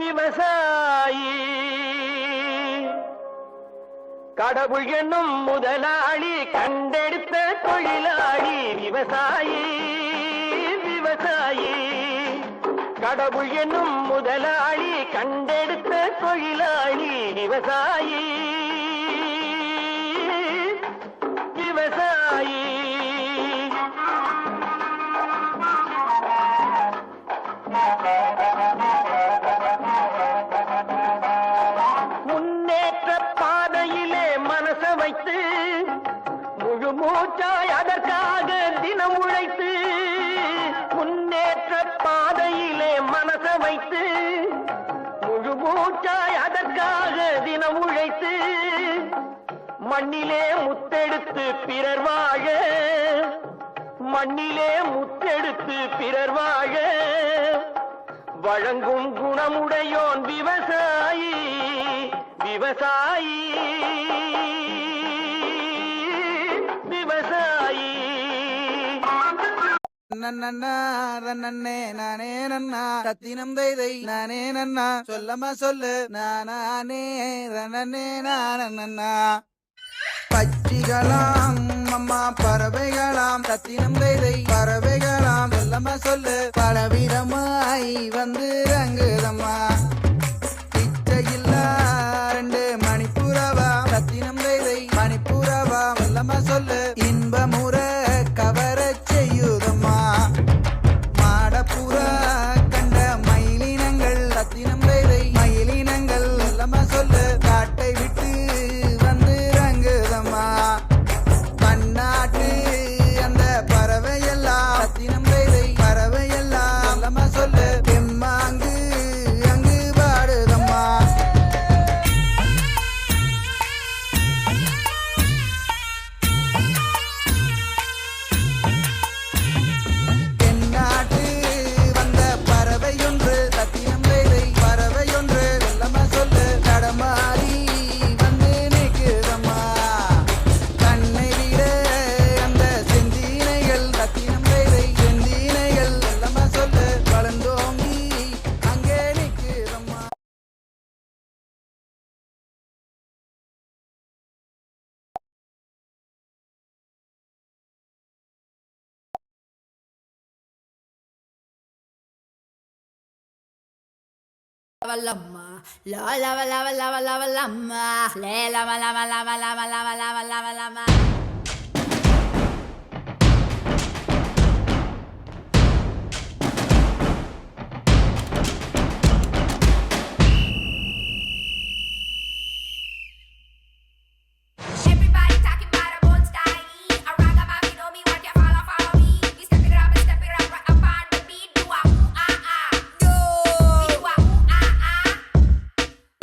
விவசாயி கடவுள் என்னும் முதலாளி கண்டெடுத்த தொழிலாளி விவசாயி விவசாயி கடவுள் என்னும் முதலாளி கண்டெடுத்த தொழிலாளி விவசாயி விவசாயி முன்னேற்ற பாதையிலே மனச வைத்து முழு மூச்சாய் அதற்காக தினம் உழைத்து முன்னேற்ற பாதையிலே மனச வைத்து முழு மூச்சாய் அதற்காக தினம் உழைத்து மண்ணிலே முத்தெடுத்து பிறர் வாழ மண்ணிலே முத்தெடுத்து பிறர் வாழ வழங்கும் குணமுடையோன் விவசாயி விவசாயி விவசாயி நன்னே நானே நன்னா சத்தினம் தைதை நானே நன்னா சொல்லமா சொல்லு நானே நன்னே நானண்ணா பட்சிகளாம் அம்மா பறவைகளாம் சத்தினம் தைதை பறவைகளாம் சொல்லமா சொல்லு பலவிதமாய் வந்து ரங்குதம்மா இச்சையில்லா 2 மணிப்புறவா சத்தினம் தைதை மணிப்புறவா சொல்லமா சொல்லு இன்பமுற கவரச் செய்யுதம்மா மாடப்புறா கண்ட மயிலினங்கள் சத்தினம் தைதை மயிலினங்கள் சொல்லமா சொல்லு காட்டை விட்டு வந்து ரங்குதம்மா பன்னாட்டு அந்த பறவையெல்லாம் சத்தினம் தைதை பறவையெல்லாம் சொல்லமா சொல்லு தெம்மாங்கு அங்கு பாடுதம்மா தென்னாட்டு வந்த பறவையொன்று சத்தினம் தைதை பறவையொன்று சொல்லமா சொல்லு தடமாறி வந்து நிற்குதம்மா கண்ணை விட அந்த செந்தீனைகள் சத்தினம் தைதை செந்தீனைகள் சொல்லமா சொல்லு வளர்ந்தோங்கி அங்கே நிற்குதம்மா Lamma, la lava lava lava lava lamma, le lava lava lava lava lava lava lava lava. Everybody talking about a bone style, a ragamuffin, know me what you follow me. We step it up right up on the beat. Do a ooh ah ah, do a ooh ah ah,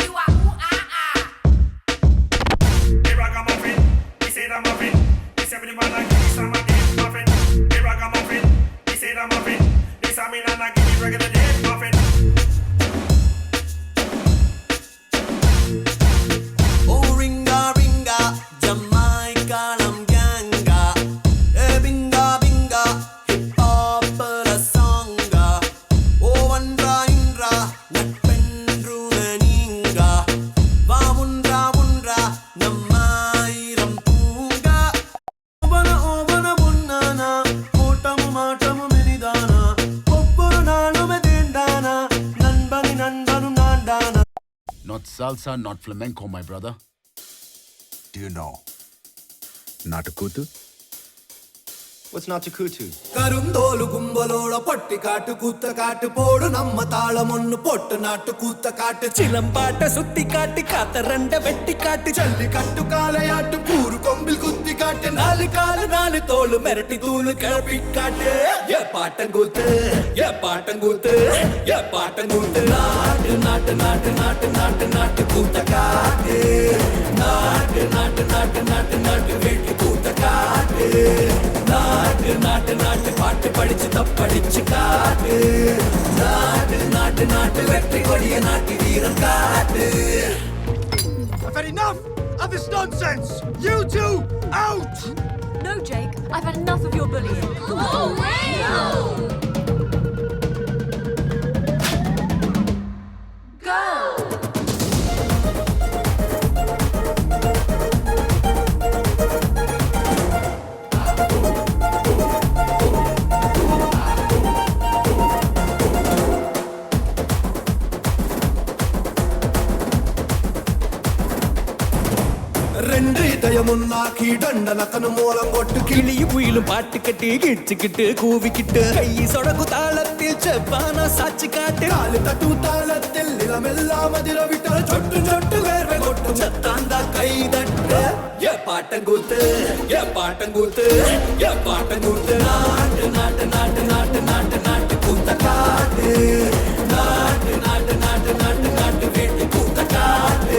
do a ooh ah ah. Hey ragamuffin, he said I'm muffin. This everyone like this I'm a dead muffin. Hey ragamuffin, he said I'm muffin. This I mean I'm not giving regular dead muffin. Oh ringa ringa, Jamaica lam ganga. Binga binga, hip hop la songa. Oh andra indra, natpendru naninga. Va mundra mundra, namairam punga. Ovana bunnana, ootamu maatamu menidana. Obburu naalume dendana, nanbani nanbanu nandana. Not salsa, not flamenco, my brother. Do you know Natakutu? What's Natakutu? கருந்தோலு கும்பலோட பட்டி காட்டு கூத்த காட்டு போடு நம்ம தாளம் ஒண்ணு போட்டு நாட்டு கூத்த காட்டு சிலம்பாட்ட சுத்தி காட்டி காத்த ரெண்ட வெட்டி காட்டி ஜல்லி கட்டு காலையாட்டு கூறு கொம்பில் குத்தி காட்டு 4 காலு 4 தோளு மிரட்டி தூளு கிளப்பி காட்டு ஏ பாட்டங்கூத்து ஏ பாட்டங்கூத்து ஏ பாட்டங்கூத்து நாட்டு நாட்டு நாட்டு நாட்டு நாட்டு நாட்டு கூத்த காட்டு நாட்டு நாட்டு நாட்டு நாட்டு நாட்டு வீட்டு கூத்த காட்டு நாட்டு நாட்டு நாட்டு பாட்டு படிச்சு தப்படிச்சு காட்டு நாட்டு நாட்டு நாட்டு வெற்றி கொடிய நாட்டு வீரன் காட்டு. I've had enough of this nonsense. You two out. No, Jake, I've had enough of your bullying. Oh, ரெண்டு இதயமுன்னாக்கி தண்டனக்கனு மூலம் கொட்டு கிளியும் குயிலும் பாட்டு கட்டி கிச்சுக்கிட்டு கூவிக்கிட்டு கை சொடகு தாளத்தில் செவ்வான சாட்சி காட்டு காலு தட்டு தாளத்தில் நிலமெல்லாம் அதிர விட்டால் சொட்டு சொட்டு வேர்வை கொட்டும் சத்தாந்தா கை தட்டு ஏ பாட்டங்கூத்து ஏ பாட்டங்கூத்து ஏ பாட்டங்கூத்து நாட்டு நாட்டு நாட்டு நாட்டு நாட்டு நாட்டு கூத்த காட்டு நாட்டு நாட்டு நாட்டு நாட்டு நாட்டு வீட்டு கூத்த காட்டு